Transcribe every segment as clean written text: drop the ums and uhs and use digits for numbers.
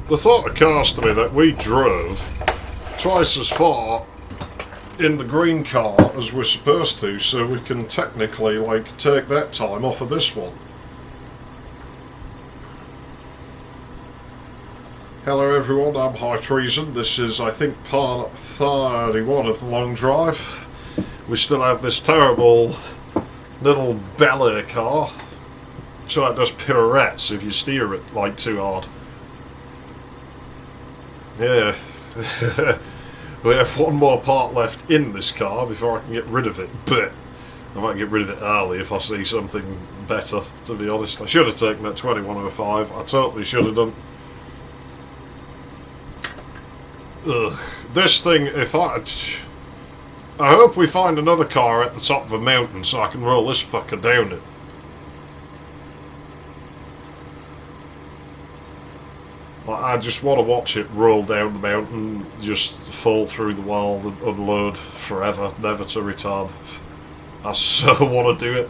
the thought occurs to me that we drove twice as far in the green car as we're supposed to, so we can technically, like, take that time off of this one. Hello everyone, I'm High Treason. This is, I think, part 31 of the long drive. We still have this terrible little belly car, so it does pirouettes if you steer it, like, too hard. Yeah. We have one more part left in this car before I can get rid of it, but I might get rid of it early if I see something better, to be honest. I should have taken that 2105, I totally should have done. Ugh. This thing, I hope we find another car at the top of a mountain so I can roll this fucker down it. I just want to watch it roll down the mountain, just fall through the wall and unload forever, never to return. I so want to do it.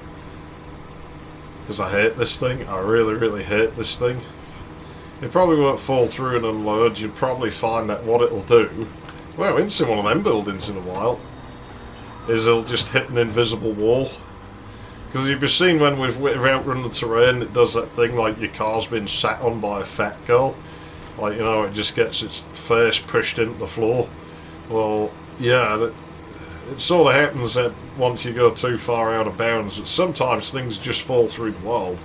Because I hate this thing. I really, really hate this thing. It probably won't fall through and unload. You'd probably find that what it'll do, well, into one of them buildings in a while, is it'll just hit an invisible wall. Because you've seen when we've outrun the terrain, it does that thing like your car's been sat on by a fat girl. Like, you know, it just gets its face pushed into the floor. Well, yeah, it sort of happens that once you go too far out of bounds, that sometimes things just fall through the world.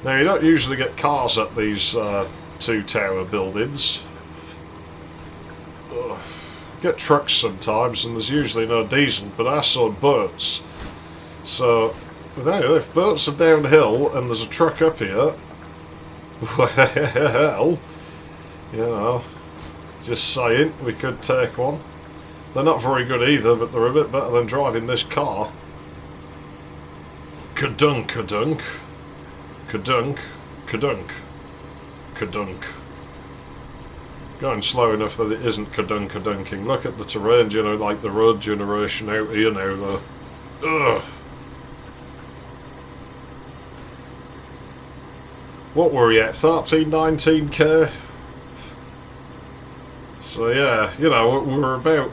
Now, you don't usually get cars at these two-tower buildings. Ugh. Get trucks sometimes, and there's usually no diesel, but I saw boats. So, well, if boats are downhill and there's a truck up here, well, you know, just saying, we could take one. They're not very good either, but they're a bit better than driving this car. Kadunk, kadunk, kadunk, kadunk, kadunk. Going slow enough that it isn't kadunk-kadunking. Look at the terrain, you know, like the road generation out here now, though. Ugh. What were we at? 13, 19k? So yeah, you know, we were about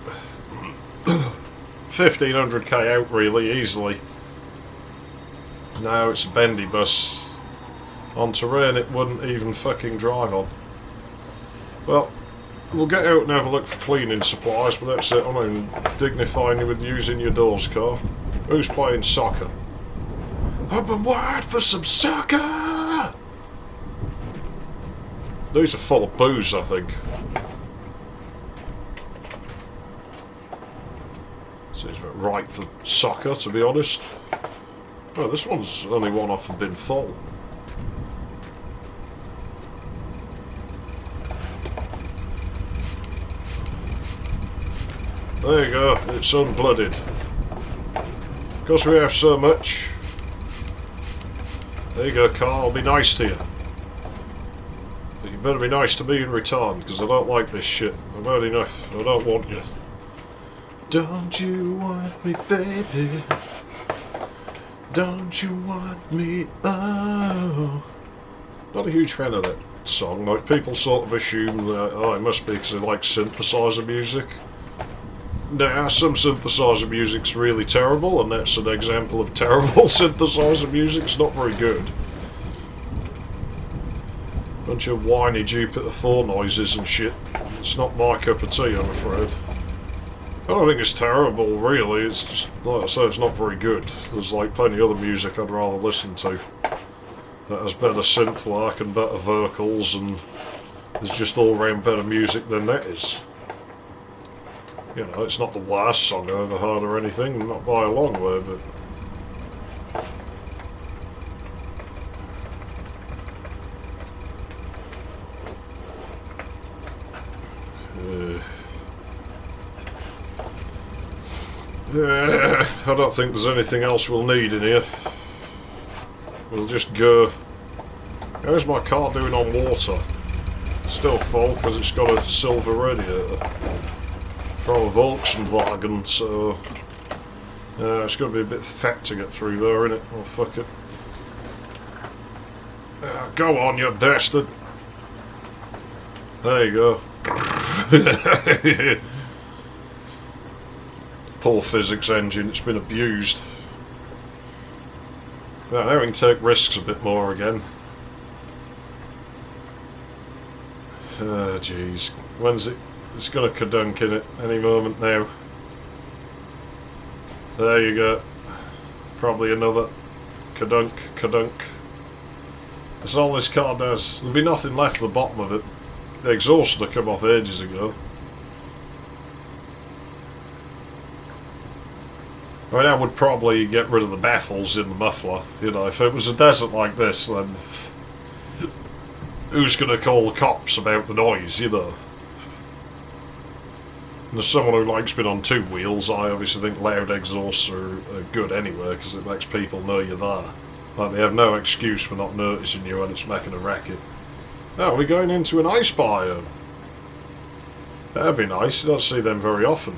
1500k out really, easily. Now it's a bendy bus. On terrain it wouldn't even fucking drive on. Well, we'll get out and have a look for cleaning supplies, but that's it. I'm not even dignifying you with using your doors, car. Who's playing soccer? I've been wired for some soccer! These are full of booze, I think. Seems about right for soccer, to be honest. Well, this one's only one off and been full. There you go, it's unblooded. Because we have so much. There you go, car, I'll be nice to you. But you better be nice to me in return, because I don't like this shit. I've had enough, I don't want you. Don't you want me, baby? Don't you want me, oh. Not a huge fan of that song. Like, people sort of assume that, oh, it must be because they like synthesizer music. Now, some synthesizer music's really terrible, and that's an example of terrible synthesizer music. It's not very good. Bunch of whiny Jupiter 4 noises and shit. It's not my cup of tea, I'm afraid. I don't think it's terrible, really. It's just, like I say, it's not very good. There's like plenty of other music I'd rather listen to that has better synth work and better vocals, and there's just all round better music than that is. You know, it's not the worst song I've ever heard or anything, not by a long way, but... I don't think there's anything else we'll need in here. We'll just go... How's my car doing on water? Still full because it's got a silver radiator. From a Volkswagen, so It's going to be a bit fat to get through there, isn't it? Oh, fuck it. Go on, you bastard. There you go. Poor physics engine, it's been abused. Right, now we can take risks a bit more again. Oh, jeez. When's it? It's going to kadunk in it any moment now. There you go. Probably another kadunk, kadunk. That's all this car does. There'll be nothing left at the bottom of it. The exhaust would have come off ages ago. I mean, I would probably get rid of the baffles in the muffler. You know, if it was a desert like this, then who's going to call the cops about the noise, you know? And as someone who likes being on two wheels, I obviously think loud exhausts are good anyway, because it makes people know you're there. Like, they have no excuse for not noticing you when it's making a racket. Oh, we're going into an ice biome. That'd be nice, you don't see them very often.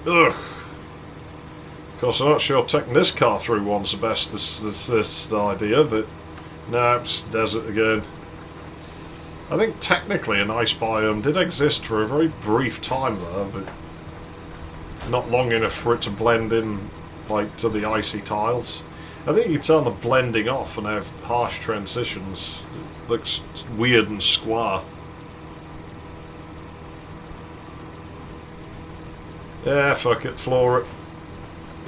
Ugh. Of course, I'm not sure taking this car through one's the best this idea, but no, it's desert again. I think technically an ice biome did exist for a very brief time there, but not long enough for it to blend in, like, to the icy tiles. I think you can turn the blending off and have harsh transitions. It looks weird and square. Yeah, fuck it, floor it.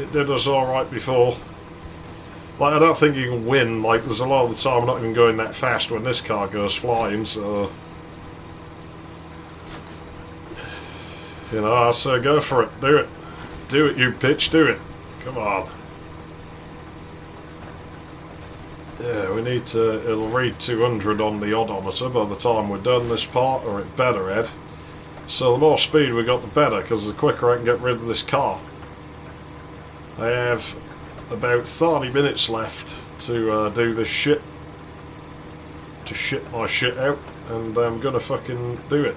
It did us alright before. Like, I don't think you can win. Like, there's a lot of the time I'm not even going that fast when this car goes flying, so... You know, I say go for it. Do it. Do it, you bitch. Do it. Come on. Yeah, we need to... It'll read 200 on the odometer by the time we're done this part, or it better, Ed. So the more speed we got, the better, because the quicker I can get rid of this car. I have about 30 minutes left to do this shit. To shit my shit out, and I'm gonna fucking do it.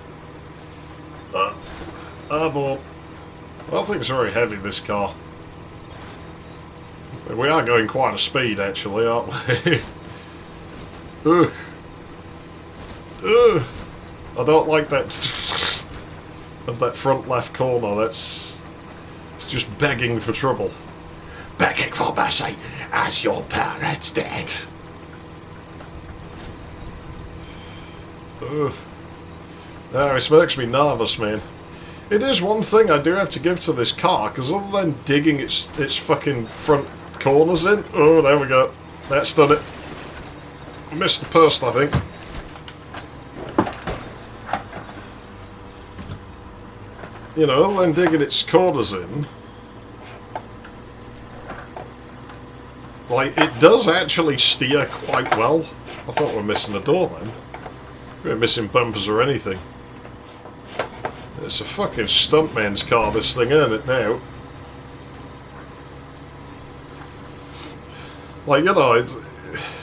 Boy. I don't think it's very heavy, this car. We are going quite a speed, actually, aren't we? Ugh. Ugh. I don't like that... of that front left corner. It's just begging for trouble. Begging for mercy as your parents did. Ugh. No, it makes me nervous, man. It is one thing I do have to give to this car, because other than digging its fucking front corners in... Oh, there we go. That's done it. I missed the post, I think. You know, other than digging its corners in... Like, it does actually steer quite well. I thought we were missing a door then. We weren't missing bumpers or anything. It's a fucking stuntman's car, this thing, isn't it, now? Like, you know,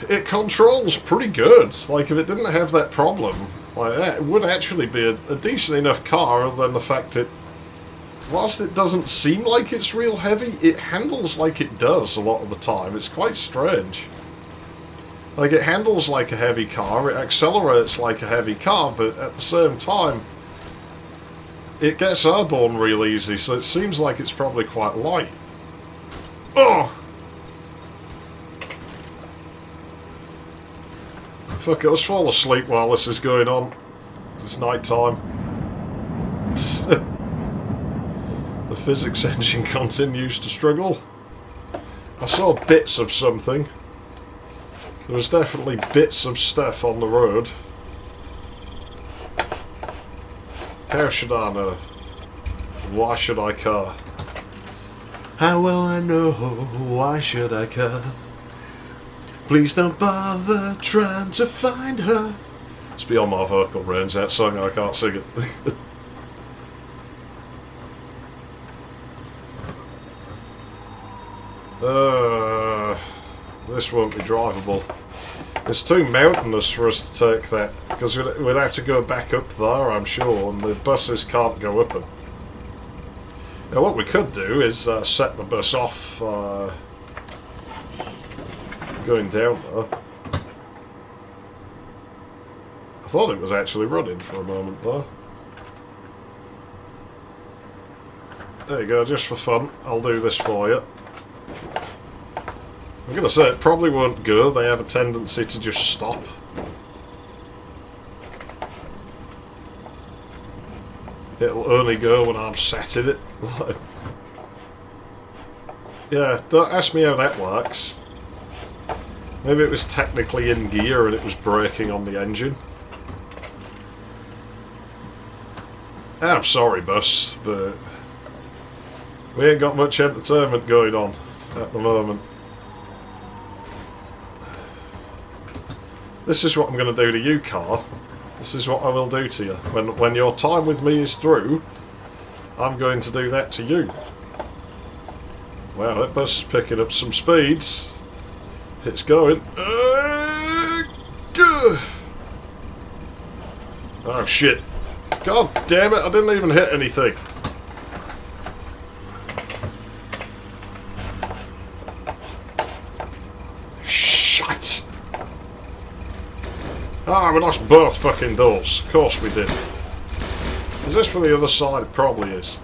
it controls pretty good. Like, if it didn't have that problem, like, it would actually be a decent enough car, other than the fact it... Whilst it doesn't seem like it's real heavy, it handles like it does a lot of the time. It's quite strange. Like, it handles like a heavy car, it accelerates like a heavy car, but at the same time, it gets airborne real easy, so it seems like it's probably quite light. Oh! Fuck it, let's fall asleep while this is going on. It's night time. The physics engine continues to struggle. I saw bits of something. There was definitely bits of stuff on the road. How should I know? Why should I care? How will I know? Why should I care? Please don't bother trying to find her. It's beyond my vocal range, that song, I can't sing it. This won't be drivable. It's too mountainous for us to take that, because we'd have to go back up there, I'm sure, and the buses can't go up it. Now what we could do is set the bus off going down there. I thought it was actually running for a moment there. There you go, just for fun, I'll do this for you. I'm going to say it probably won't go, they have a tendency to just stop. It'll only go when I'm setting it. Yeah, don't ask me how that works. Maybe it was technically in gear and it was braking on the engine. I'm sorry, bus, but we ain't got much entertainment going on at the moment. This is what I'm going to do to you, car. This is what I will do to you. When your time with me is through, I'm going to do that to you. Wow, that bus is picking up some speeds. It's going. Oh shit. God damn it, I didn't even hit anything. Shite. Ah, we lost both fucking doors. Of course we did. Is this for the other side? It probably is.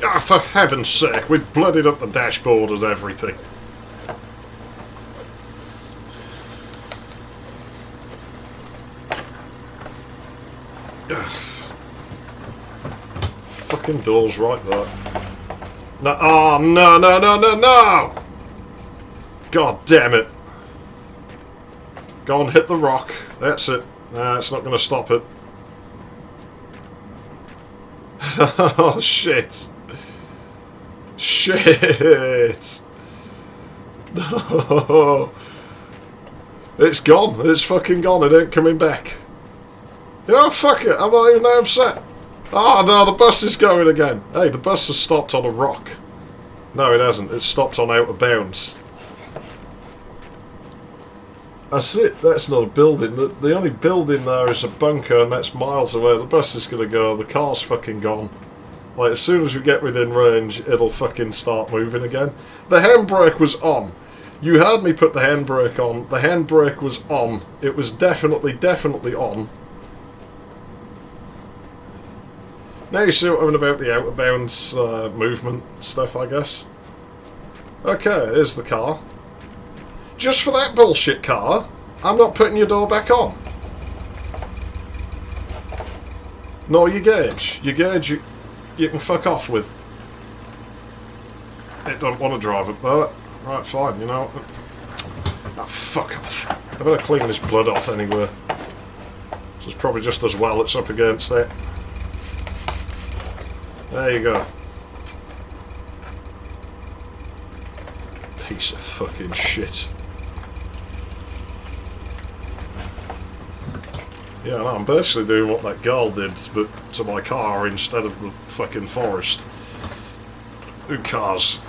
Ah, for heaven's sake, we bloodied up the dashboard and everything. Fucking doors right there. No, oh, no, no, no, no, no! God damn it. Go on, hit the rock. That's it. Nah, it's not going to stop it. Oh, shit. Shit. No. It's gone. It's fucking gone. It ain't coming back. Oh, fuck it. I'm not even that upset. Oh, no, the bus is going again. Hey, the bus has stopped on a rock. No, it hasn't. It's stopped on out of bounds. That's it. That's not a building. The only building there is a bunker, and that's miles away. The bus is going to go. The car's fucking gone. Like, as soon as we get within range, it'll fucking start moving again. The handbrake was on. You heard me put the handbrake on. The handbrake was on. It was definitely on. Now you see what I mean about the out-of-bounds movement stuff, I guess. Okay, here's the car. Just for that bullshit car, I'm not putting your door back on. Nor your gauge. Your gauge you can fuck off with. It don't want to drive up there. Right, fine, you know. Ah, fuck off. I better clean this blood off anyway. So it's probably just as well it's up against that. There you go. Piece of fucking shit. Yeah, no, I'm basically doing what that girl did, but to my car instead of the fucking forest. Who cares?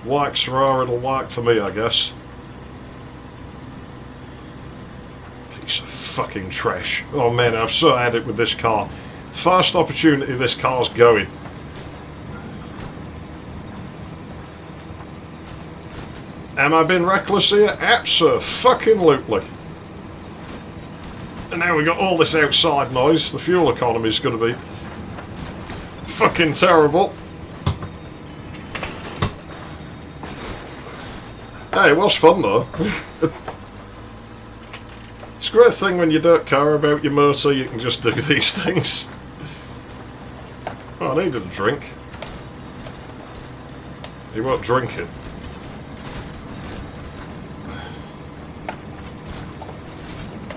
Works for her, it'll work for me, I guess. Piece of fucking trash. Oh man, I've so had it with this car. First opportunity this car's going. Am I being reckless here? Abso-fucking-lutely. And now we got all this outside noise. The fuel economy is going to be fucking terrible. Hey, it was fun though. It's a great thing when you don't care about your motor, you can just do these things. Oh, I needed a drink. He won't drink it.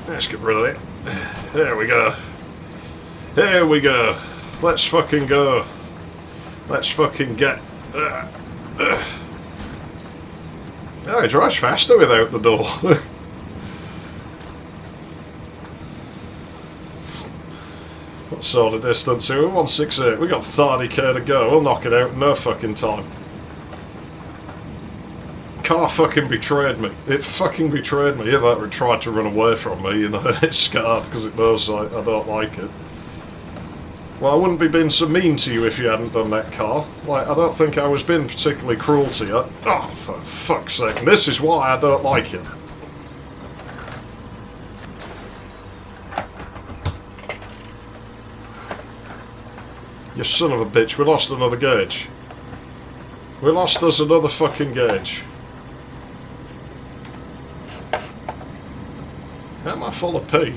Let's get rid of it. There we go. There we go. Let's fucking go. Let's fucking get... Oh, he drives faster without the door. What sort of distance here? 168. We got 30k to go. We'll knock it out in no fucking time. car fucking betrayed me. It fucking betrayed me. Either it tried to run away from me, and it's scarred because it knows I don't like it. Well, I wouldn't be being so mean to you if you hadn't done that, car. Like, I don't think I was being particularly cruel to you. Oh, for fuck's sake. This is why I don't like you. You son of a bitch, we lost another gauge. We lost us another fucking gauge. How am I full of pee?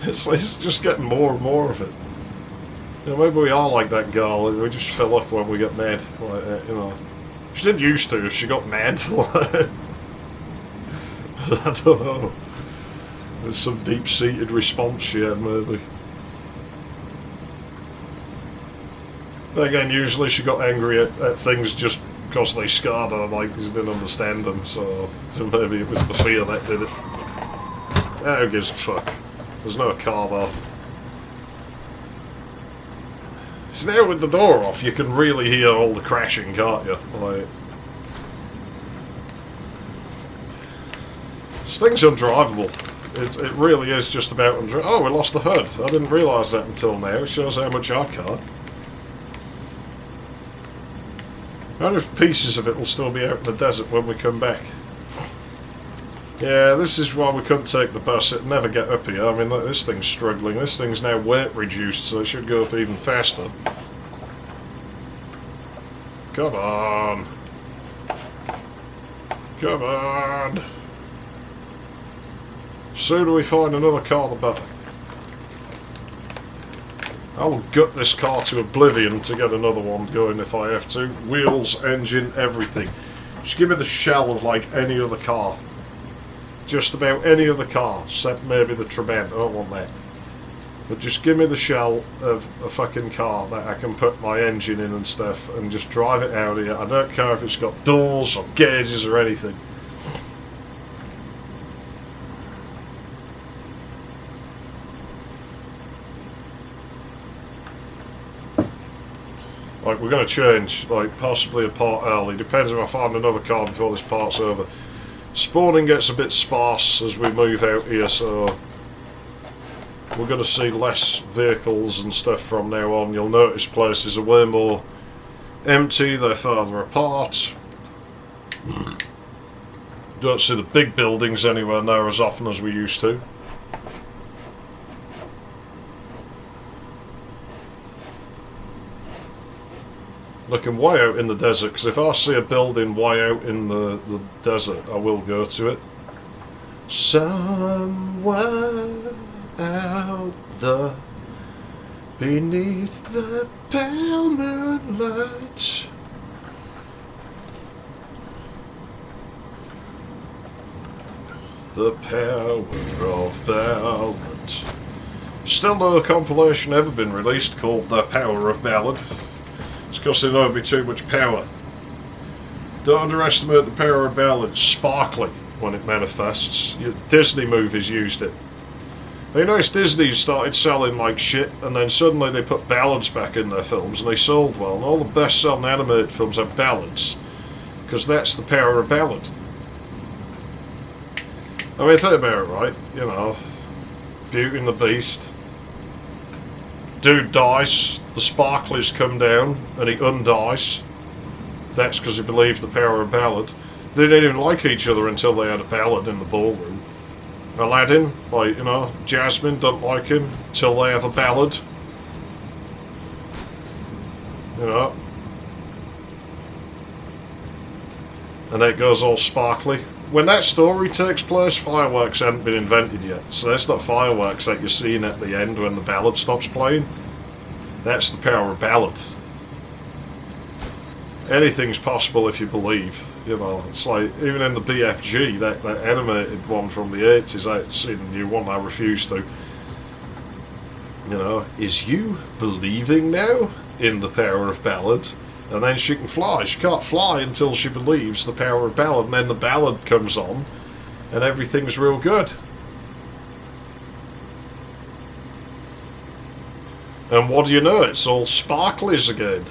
it's just getting more and more of it. You know, maybe we are like that girl, we just fill up when we get mad. Like, you know. She did used to if she got mad. I don't know. There's some deep-seated response she had, maybe. Again, usually she got angry at things just because they scarred her, like she didn't understand them, so maybe it was the fear that did it. Who gives a fuck? There's no car there. So now with the door off, you can really hear all the crashing, can't you? Like, this thing's undrivable. It really is just about undrivable. Oh, we lost the hood. I didn't realise that until now. It shows how much I can't. I wonder if pieces of it will still be out in the desert when we come back. Yeah, this is why we couldn't take the bus. It'd never get up here. I mean, look, this thing's struggling. This thing's now weight reduced, so it should go up even faster. Come on. Come on. Sooner we find another car, the better. I will gut this car to oblivion to get another one going if I have to. Wheels, engine, everything. Just give me the shell of like any other car. Just about any other car, except maybe the Trabant. I don't want that. But just give me the shell of a fucking car that I can put my engine in and stuff and just drive it out here. I don't care if it's got doors or gauges or anything. Like, we're going to change, like, possibly a part early. Depends if I find another car before this part's over. Spawning gets a bit sparse as we move out here, so we're going to see less vehicles and stuff from now on. You'll notice places are way more empty, they're farther apart. Don't see the big buildings anywhere near as often as we used to. Looking way out in the desert, because if I see a building way out in the desert, I will go to it. Somewhere out there, beneath the pale moonlight, the power of ballad. Still no compilation ever been released called The Power of Ballad. It's because there'll never be too much power. Don't underestimate the power of ballad. It's sparkly when it manifests. Disney movies used it. You notice Disney started selling like shit, and then suddenly they put ballads back in their films, and they sold well. And all the best-selling animated films have ballads, because that's the power of ballad. I mean, think about it, right? You know, Beauty and the Beast. Dude dies, the sparklers come down, and he undies. That's because he believed the power of ballad. They didn't even like each other until they had a ballad in the ballroom. Aladdin, like, you know, Jasmine don't like him till they have a ballad. You know. And it goes all sparkly. When that story takes place, fireworks hadn't been invented yet. So that's not fireworks that you're seeing at the end when the ballad stops playing. That's the power of ballad. Anything's possible if you believe. You know, it's like, even in the BFG, that animated one from the 80s, I haven't seen the new one, I refuse to. You know, is you believing now in the power of ballad? And then she can fly. She can't fly until she believes the power of ballad, and then the ballad comes on, and everything's real good. And what do you know? It's all sparklies again.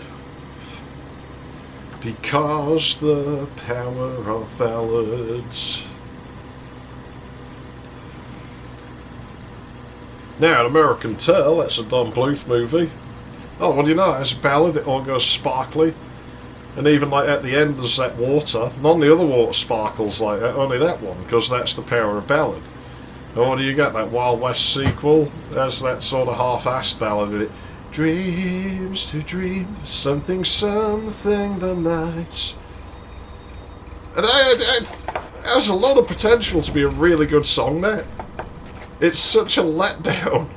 Because the power of ballads. Now, an American Tale, that's a Don Bluth movie. Oh, what do you know? It's a ballad, it all goes sparkly. And even like at the end there's that water. None of the other water sparkles like that, only that one, because that's the power of ballad. And what do you get? That Wild West sequel has that sort of half-assed ballad in it. Dreams to dream, something, something the night. And it has a lot of potential to be a really good song, that. It's such a letdown.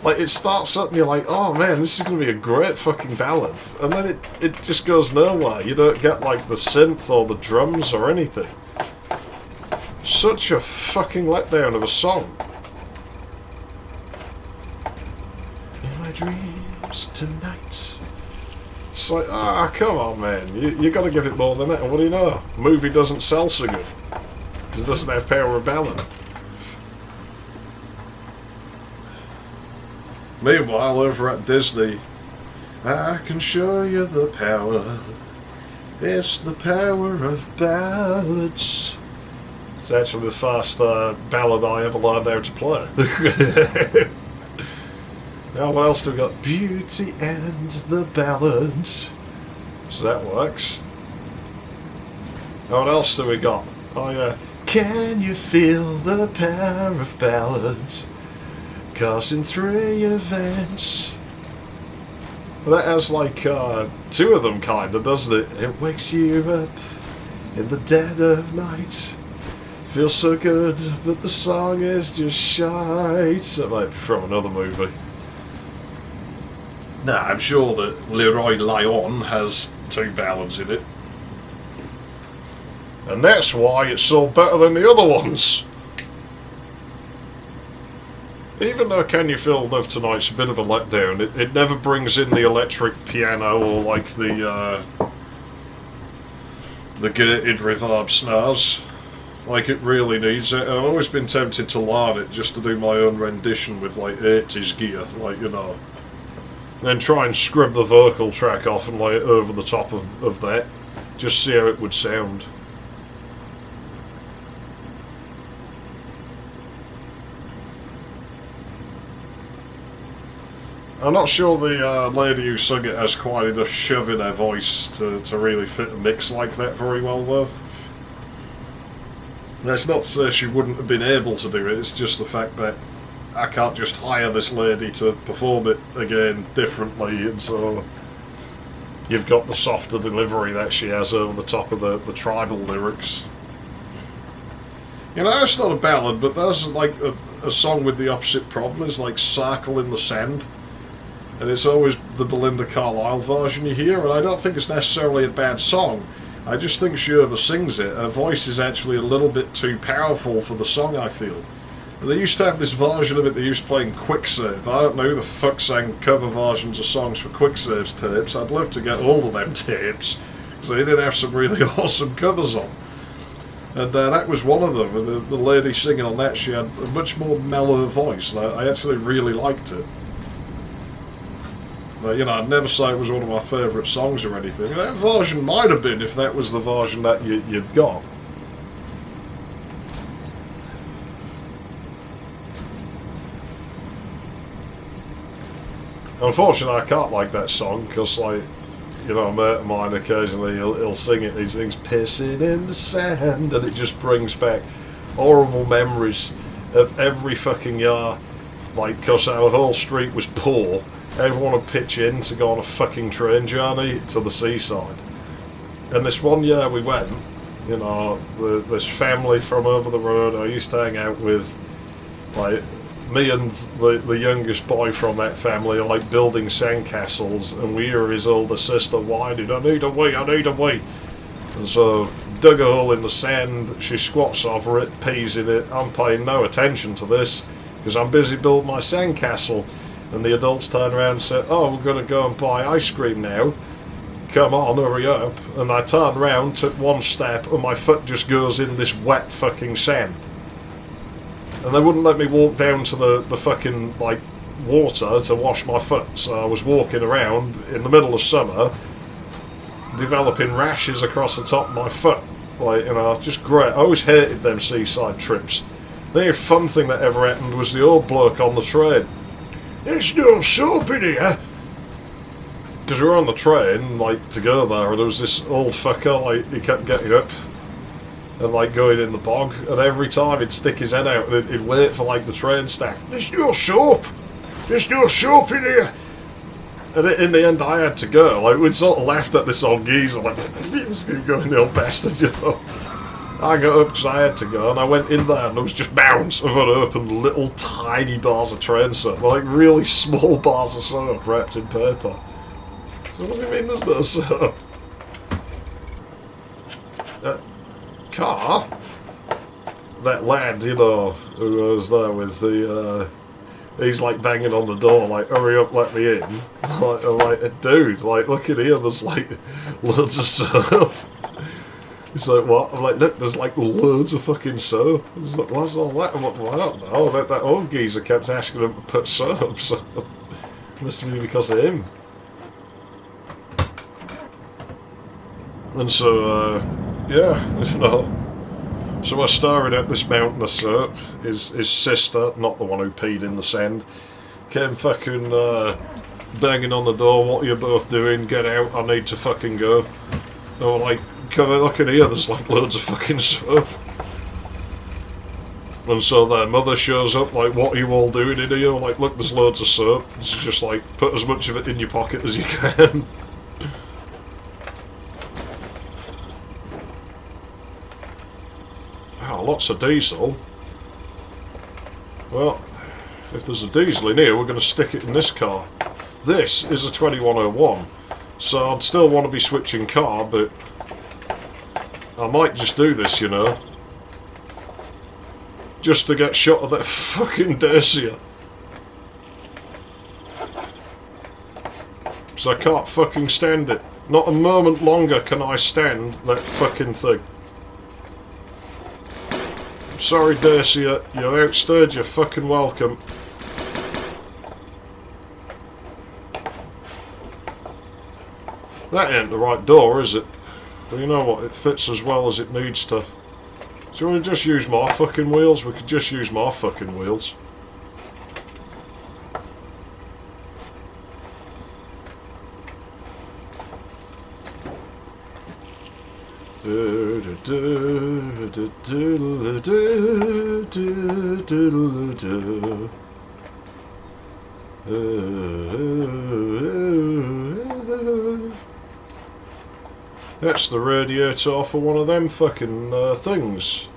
Like, it starts up and you're like, oh man, this is going to be a great fucking ballad. And then it just goes nowhere. You don't get, like, the synth or the drums or anything. Such a fucking letdown of a song. In my dreams tonight. It's like, come on, man. You got to give it more than that. And what do you know? The movie doesn't sell so good. Because it doesn't have power of ballad. Meanwhile, over at Disney, I can show you the power. It's the power of ballads. It's actually the first ballad I ever learned how to play. Now, what else do we got? Beauty and the Ballads. So that works. Now, what else do we got? Oh, yeah. Can you feel the power of ballads? Coursing through your veins. Well, that has like two of them, kind of, doesn't it? It wakes you up in the dead of night. Feels so good, but the song is just shite. That might be from another movie. Nah, I'm sure that Leroy Lion has two ballads in it. And that's why it's so better than the other ones. Even though Can You Feel Love Tonight's a bit of a letdown, it never brings in the electric piano or like the gated reverb snares. Like it really needs it. I've always been tempted to learn it just to do my own rendition with like 80s gear, like, you know. Then try and scrub the vocal track off and lay it over the top of that. Just see how it would sound. I'm not sure the lady who sung it has quite enough shove in her voice to really fit a mix like that very well, though. That's not to say she wouldn't have been able to do it, it's just the fact that I can't just hire this lady to perform it again differently, and so you've got the softer delivery that she has over the top of the tribal lyrics. You know, it's not a ballad, but there's like a song with the opposite problem. It's like Circle in the Sand. And it's always the Belinda Carlisle version you hear, and I don't think it's necessarily a bad song. I just think she oversings it. Her voice is actually a little bit too powerful for the song, I feel. And they used to have this version of it they used to play in Quicksave. I don't know who the fuck sang cover versions of songs for Quicksave's tapes. I'd love to get all of them tapes, because they did have some really awesome covers on. And that was one of them. The lady singing on that, she had a much more mellow voice, and I actually really liked it. You know, I'd never say it was one of my favourite songs or anything. That version might have been if that was the version that you'd got. Unfortunately, I can't like that song because, like, you know, a mate of mine occasionally he'll sing it. He sings "Pissing in the Sand," and it just brings back horrible memories of every fucking year. Like, because our whole street was poor. Everyone would pitch in to go on a fucking train journey to the seaside. And this one year we went, you know, this family from over the road I used to hang out with, like, me and the youngest boy from that family are like building sandcastles, and we hear his older sister whining, "I need a wee, I need a wee." And so dug a hole in the sand, she squats over it, pees in it. I'm paying no attention to this because I'm busy building my sandcastle. And the adults turn around and say, "Oh, we're going to go and buy ice cream now. Come on, hurry up." And I turned around, took one step, and my foot just goes in this wet fucking sand. And they wouldn't let me walk down to the fucking, like, water to wash my foot. So I was walking around in the middle of summer, developing rashes across the top of my foot. Like, you know, just great. I always hated them seaside trips. The only fun thing that ever happened was the old bloke on the train. There's no soap in here. Because we were on the train, like, to go there, and there was this old fucker, like, he kept getting up and, like, going in the bog, and every time he'd stick his head out and he'd wait for, like, the train staff. There's no soap! There's no soap in here! And in the end, I had to go. Like, we'd sort of laughed at this old geezer, like, he's going, the old bastard, you know. I got up because I had to go, and I went in there, and there was just mounds of unopened little tiny bars of train soap, like really small bars of soap wrapped in paper. So what does it mean there's no soap? Car? That lad, you know, who was there with the, he's like banging on the door, like, hurry up, let me in. Like, I'm like, dude, like, look at here, there's like loads of soap. He's like, what? I'm like, look, there's like loads of fucking soap. He's like, what's all that? I'm like, well, I don't know. That old geezer kept asking him to put soap, so it must be because of him. And so, yeah, you know. So we're staring at this mountain of soap. His sister, not the one who peed in the sand, came fucking banging on the door. What are you both doing? Get out, I need to fucking go. And we're like, come on, look in here, there's like loads of fucking soap. And so their mother shows up, like, what are you all doing in here? We're like, look, there's loads of soap. It's just like, put as much of it in your pocket as you can. Wow, lots of diesel. Well, if there's a diesel in here, we're going to stick it in this car. This is a 2101, so I'd still want to be switching car, but I might just do this, you know. Just to get shot of that fucking Dacia. So I can't fucking stand it. Not a moment longer can I stand that fucking thing. I'm sorry, Dacia, you outstayed your fucking welcome. That ain't the right door, is it? Well, you know what, it fits as well as it needs to. Do you want to just use my fucking wheels? We could just use my fucking wheels. That's the radiator for one of them fucking things.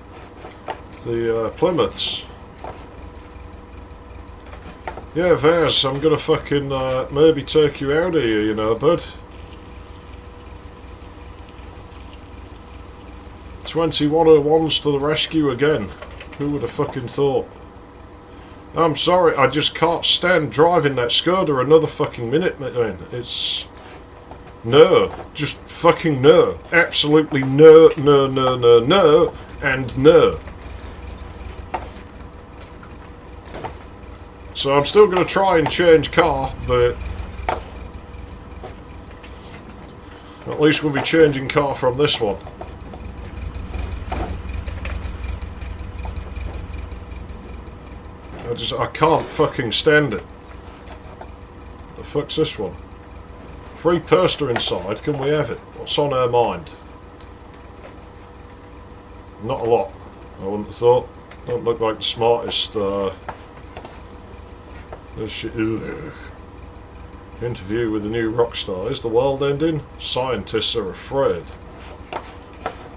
The Plymouths. Yeah, Vaz, I'm gonna fucking maybe take you out of here, you know, bud. 2101s to the rescue again. Who would have fucking thought? I'm sorry, I just can't stand driving that Skoda another fucking minute, man. It's... no. Just fucking no. Absolutely no, no, no, no, no, and no. So I'm still going to try and change car, but... at least we'll be changing car from this one. I can't fucking stand it. The fuck's this one? Free poster inside, can we have it? What's on our mind? Not a lot, I wouldn't have thought. Don't look like the smartest, interview with the new rock star. Is the world ending? Scientists are afraid.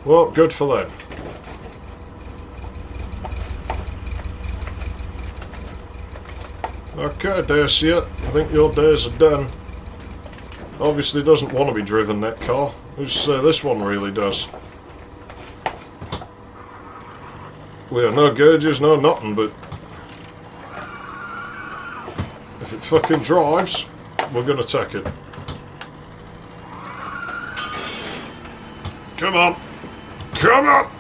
Well, good for them. Okay, Dacia, I think your days are done. Obviously doesn't want to be driven, that car. Who's to say this one really does? We have no gauges, no nothing, but... if it fucking drives, we're gonna take it. Come on! Come on!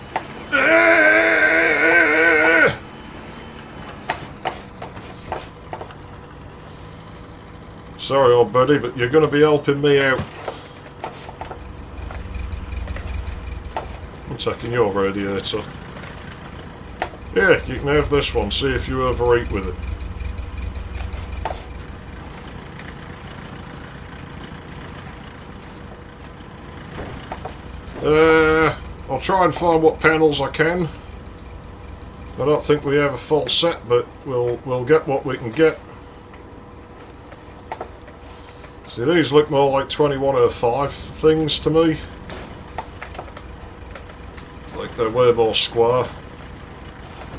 Sorry, old buddy, but you're going to be helping me out. taking your radiator. Yeah, you can have this one, see if you overeat with it. I'll try and find what panels I can. I don't think we have a full set, but we'll get what we can get. See, these look more like 2105 things to me. Like they're way more square.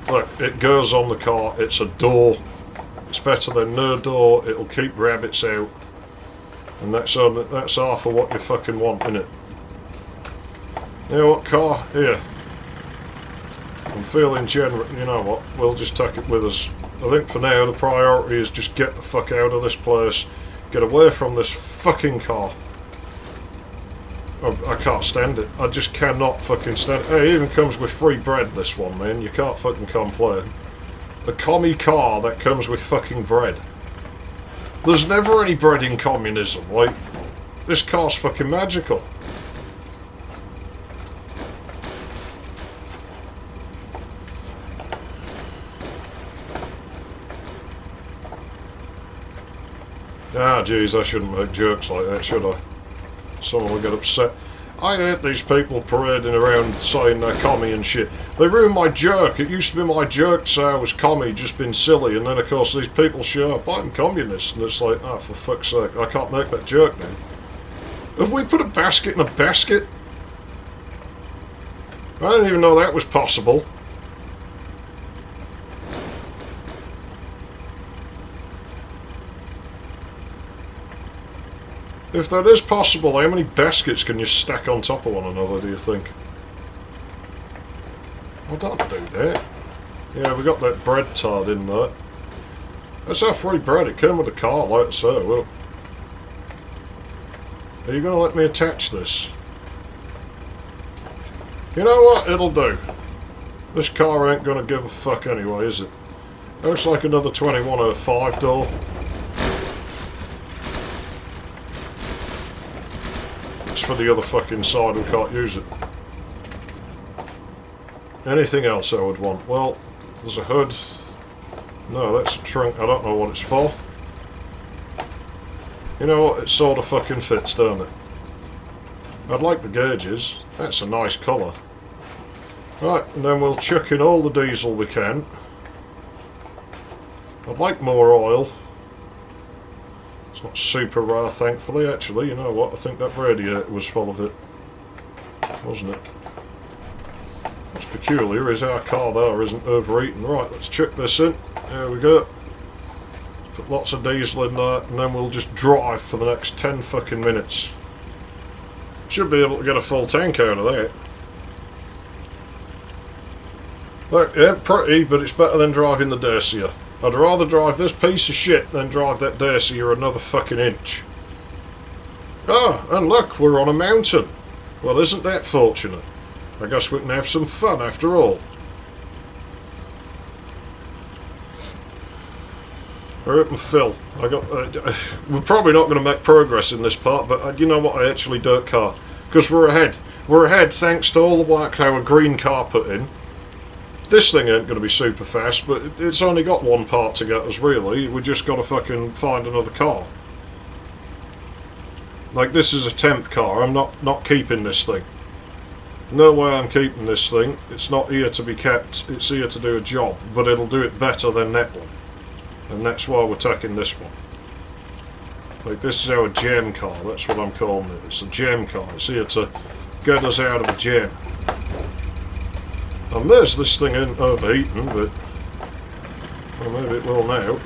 Look, it goes on the car, it's a door. It's better than no door, it'll keep rabbits out. And that's half of what you fucking want, innit? You know what, car? Here. I'm feeling generous. You know what? We'll just take it with us. I think for now the priority is just get the fuck out of this place. Get away from this fucking car. I can't stand it. I just cannot fucking stand it. Hey, it even comes with free bread, this one, man. You can't fucking complain. A commie car that comes with fucking bread. There's never any bread in communism. Like, this car's fucking magical. Ah, jeez, I shouldn't make jokes like that, should I? Someone will get upset. I hate these people parading around saying they're commie and shit. They ruined my joke. It used to be my joke to say I was commie, just being silly, and then of course these people show up, I'm communist, and it's like, oh, for fuck's sake, I can't make that joke now. Have we put a basket in a basket? I didn't even know that was possible. If that is possible, how many baskets can you stack on top of one another, do you think? Well, don't do that. Yeah, we got that bread tard in there. That's our free bread. It came with the car, like I say. Well, are you going to let me attach this? You know what? It'll do. This car ain't going to give a fuck anyway, is it? Looks like another 2105 door. For the other fucking side who can't use it. Anything else I would want? Well, there's a hood. No, that's a trunk. I don't know what it's for. You know what? It sort of fucking fits, don't it? I'd like the gauges. That's a nice colour. Right, and then we'll chuck in all the diesel we can. I'd like more oil. It's not super rare, thankfully, actually. You know what? I think that radiator was full of it. Wasn't it? What's peculiar is our car there isn't overeating. Right, let's chuck this in. There we go. Put lots of diesel in there, and then we'll just drive for the next 10 fucking minutes. Should be able to get a full tank out of that. Look, yeah, pretty, but it's better than driving the Dacia. I'd rather drive this piece of shit than drive that Dacia another fucking inch. Ah, and look, we're on a mountain. Well, isn't that fortunate? I guess we can have some fun after all. Hurry up and fill. We're probably not going to make progress in this part, but you know what? I actually don't care. Because we're ahead. We're ahead thanks to all the work our green car put in. This thing ain't going to be super fast, but it's only got one part to get us, really. We just got to fucking find another car. Like, this is a temp car. I'm not keeping this thing. No way I'm keeping this thing. It's not here to be kept. It's here to do a job, but it'll do it better than that one. And that's why we're taking this one. Like, this is our jam car. That's what I'm calling it. It's a jam car. It's here to get us out of a jam. And there's this thing ain't overheating, but well, maybe it will now.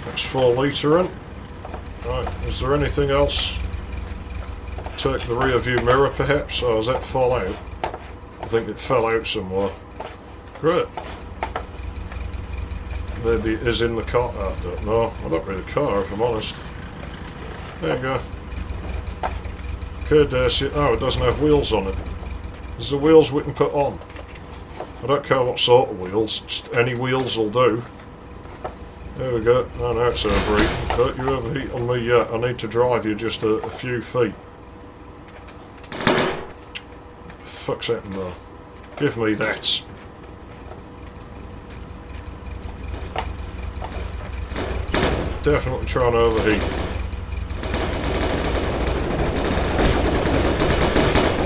That's 4 litre in. Right, is there anything else? Take the rear view mirror perhaps? Oh, does that fall out? I think it fell out somewhere. Great. Maybe it is in the car. I don't know. I don't really care if I'm honest. There you go. Okay, Dacia. Oh, it doesn't have wheels on it. There's the wheels we can put on. I don't care what sort of wheels. Just any wheels will do. There we go. Oh, now it's overheating. Don't you overheat on me yet. I need to drive you just a few feet. Fuck's happened there? Give me that. Definitely trying to overheat.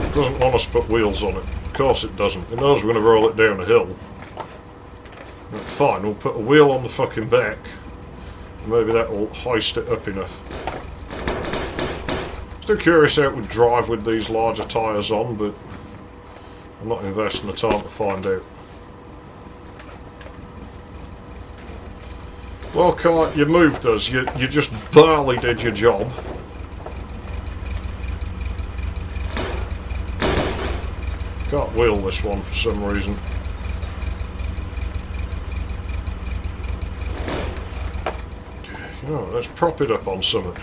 It doesn't want us to put wheels on it. Of course it doesn't. It knows we're going to roll it down a hill. But fine, we'll put a wheel on the fucking back. Maybe that'll hoist it up enough. Still curious how it would drive with these larger tyres on, but I'm not investing the time to find out. Well, car, you moved us. You just barely did your job. Can't wheel this one for some reason. Oh, let's prop it up on something.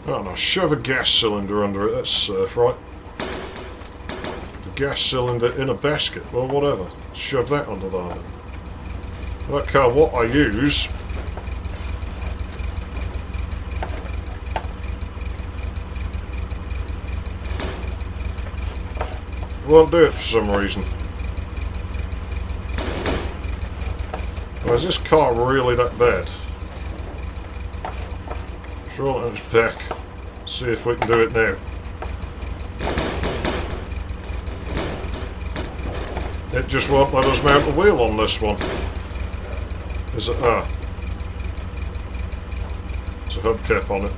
Oh no, shove a gas cylinder under it, that's safe, right? The gas cylinder in a basket, well whatever. Shove that under there. I don't care what I use. Won't do it for some reason. Well, is this car really that bad? Let's roll it on its back. See if we can do it now. It just won't let us mount a wheel on this one. Is it? Ah. There's a hubcap on it.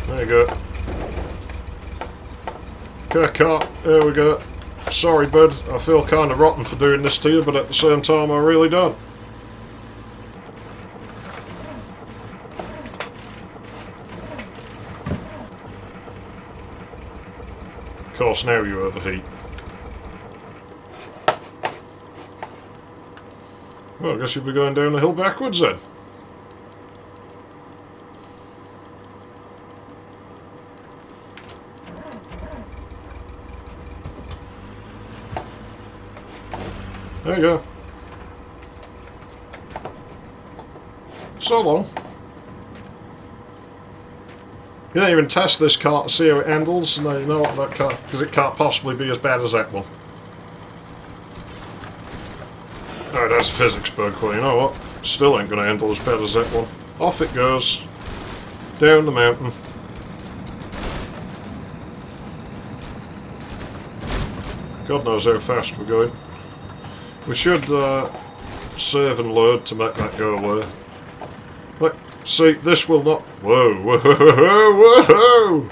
There you go. Okay, car. There we go. Sorry, bud. I feel kind of rotten for doing this to you, but at the same time, I really don't. Of course, now you overheat. Well, I guess you'll be going down the hill backwards then. There you go. So long. You don't even test this car to see how it handles. No, you know what, that car, because it can't possibly be as bad as that one. Oh, that's a physics bug. Well, you know what? Still ain't going to handle as bad as that one. Off it goes. Down the mountain. God knows how fast we're going. We should save and load to make that go away. Look, see, this will not... Whoa, whoa, whoa, whoa!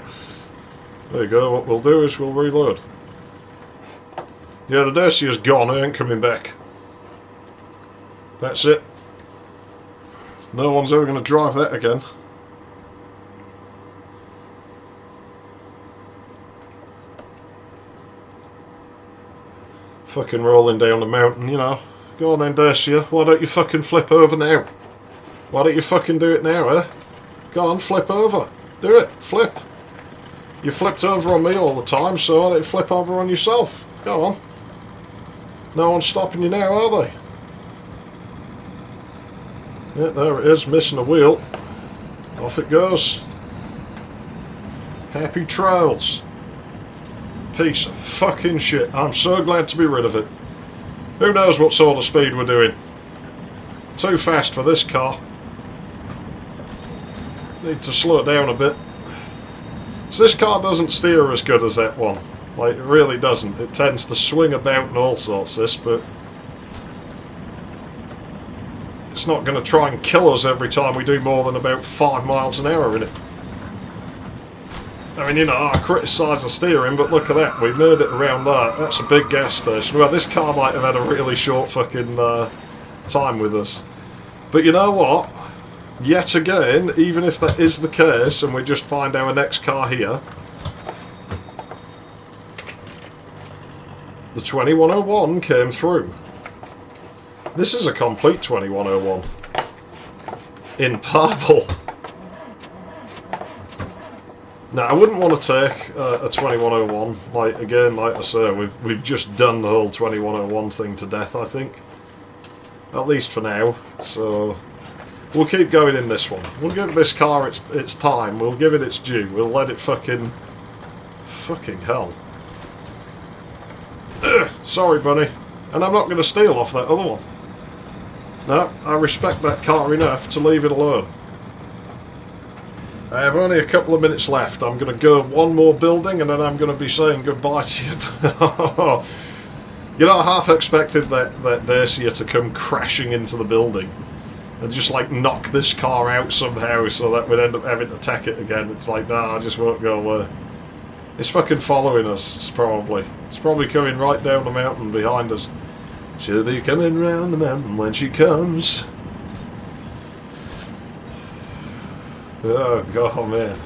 There you go, what we'll do is we'll reload. Yeah, the Dacia's gone, it ain't coming back. That's it. No one's ever going to drive that again. Fucking rolling down the mountain, you know. Go on then, Dacia. Why don't you fucking flip over now? Why don't you fucking do it now, eh? Go on, flip over. Do it. Flip. You flipped over on me all the time, so why don't you flip over on yourself? Go on. No one's stopping you now, are they? Yeah, there it is, missing a wheel. Off it goes. Happy trails. Piece of fucking shit. I'm so glad to be rid of it. Who knows what sort of speed we're doing. Too fast for this car. Need to slow it down a bit. So this car doesn't steer as good as that one. Like, it really doesn't. It tends to swing about and all sorts, this, but it's not going to try and kill us every time we do more than about 5 miles an hour in it. I mean, you know, I criticise the steering, but look at that. We made it around there. That's a big gas station. Well, this car might have had a really short fucking time with us. But you know what? Yet again, even if that is the case, and we just find our next car here, the 2101 came through. This is a complete 2101. In purple. Now, I wouldn't want to take a 2101. Like I say, we've just done the whole 2101 thing to death, I think. At least for now. So we'll keep going in this one. We'll give this car its time. We'll give it its due. We'll let it fucking hell. Ugh, sorry, bunny. And I'm not going to steal off that other one. No, I respect that car enough to leave it alone. I have only a couple of minutes left. I'm going to go one more building and then I'm going to be saying goodbye to you. You know, I half expected that Dacia to come crashing into the building and just like knock this car out somehow so that we'd end up having to attack it again. It's like, nah, I just won't go away. It's fucking following us, it's probably coming right down the mountain behind us. She'll be coming round the mountain when she comes. Oh god, man.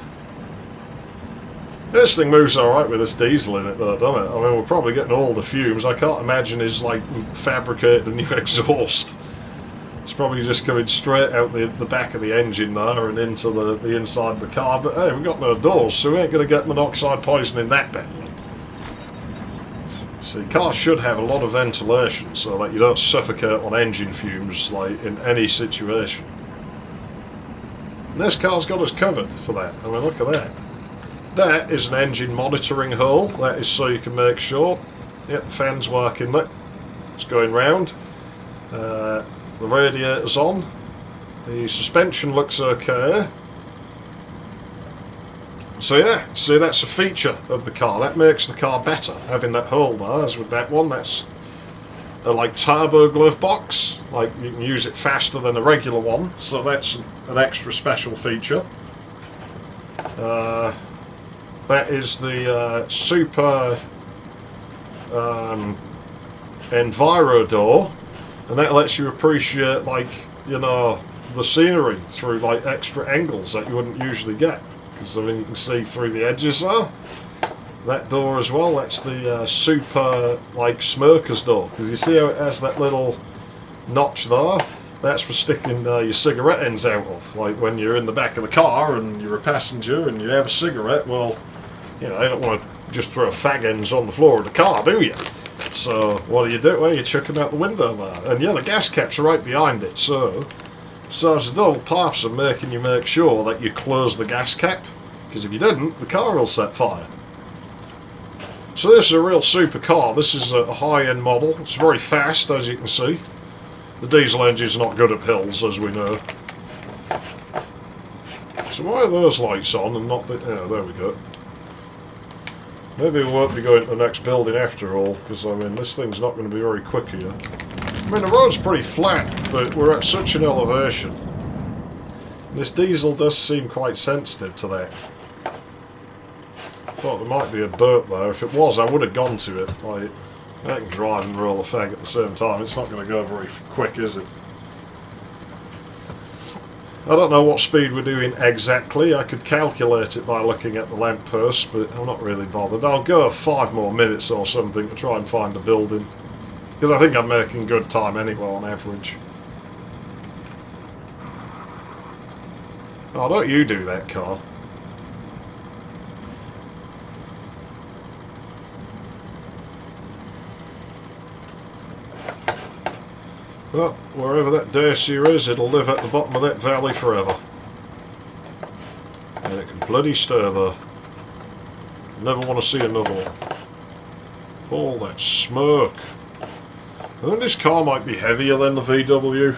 This thing moves alright with this diesel in it though, doesn't it? I mean, we're probably getting all the fumes. I can't imagine it's like fabricated a new exhaust. It's probably just coming straight out the back of the engine there and into the inside of the car. But hey, we've got no doors, so we ain't going to get monoxide poisoning that badly. See, cars should have a lot of ventilation so that you don't suffocate on engine fumes, like, in any situation. And this car's got us covered for that. I mean, look at that. That is an engine monitoring hole. That is so you can make sure. Yep, the fan's working. Look, it's going round. The radiator's on. The suspension looks okay. So yeah, see, that's a feature of the car. That makes the car better, having that hole there, as with that one. That's a like turbo glove box. Like, you can use it faster than a regular one, so that's an extra special feature. That is the super Enviro door, and that lets you appreciate, like, you know, the scenery through like extra angles that you wouldn't usually get. Because I mean, you can see through the edges there. That door as well, that's the super like smoker's door. Because you see how it has that little notch there? That's for sticking your cigarette ends out of. Like when you're in the back of the car and you're a passenger and you have a cigarette, well, you know, you don't want to just throw fag ends on the floor of the car, do you? So what do? Well, you chuck them out the window there. And yeah, the gas cap's right behind it, so serves a double purpose of making you make sure that you close the gas cap, because if you didn't, the car will set fire. So this is a real super car. This is a high-end model. It's very fast, as you can see. The diesel engine's not good up hills, as we know. So why are those lights on and not the... Oh, there we go. Maybe we won't be going to the next building after all, because I mean, this thing's not going to be very quick here. I mean, the road's pretty flat, but we're at such an elevation. This diesel does seem quite sensitive to that. Thought there might be a boat there. If it was, I would have gone to it. Like, I can drive and roll a fag at the same time. It's not going to go very quick, is it? I don't know what speed we're doing exactly. I could calculate it by looking at the lamppost, but I'm not really bothered. I'll go 5 more minutes or something to try and find the building. Because I think I'm making good time anyway on average. Oh, don't you do that, car. Well, wherever that Dacia is, it'll live at the bottom of that valley forever. And it can bloody stir there. Never want to see another one. All that smoke. I think this car might be heavier than the VW.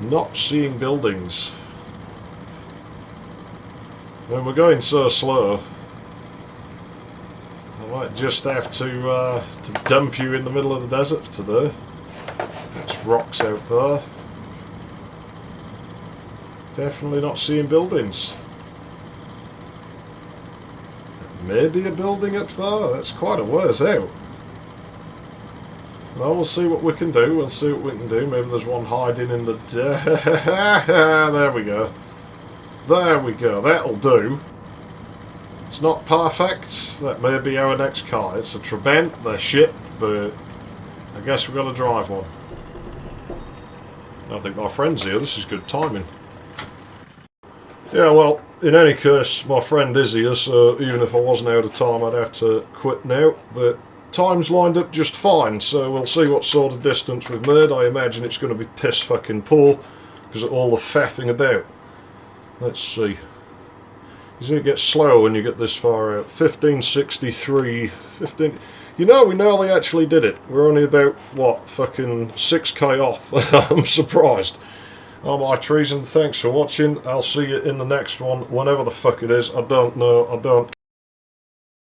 Not seeing buildings. When we're going so slow, I might just have to dump you in the middle of the desert today. There's rocks out there. Definitely not seeing buildings. Maybe a building up there. That's quite a ways out. Well, we'll see what we can do. We'll see what we can do. Maybe there's one hiding in the... There we go. There we go. That'll do. It's not perfect. That may be our next car. It's a Trabant. They're shit, but I guess we've got to drive one. I think my friend's here. This is good timing. Yeah, well, in any case, my friend is here, so even if I wasn't out of time, I'd have to quit now. But time's lined up just fine, so we'll see what sort of distance we've made. I imagine it's going to be piss fucking poor because of all the faffing about. Let's see. Isn't it get slow when you get this far out? 1563, 15... You know, we nearly actually did it. We're only about, what, fucking 6k off. I'm surprised. I'm iTreason, thanks for watching. I'll see you in the next one, whenever the fuck it is. I don't know, I don't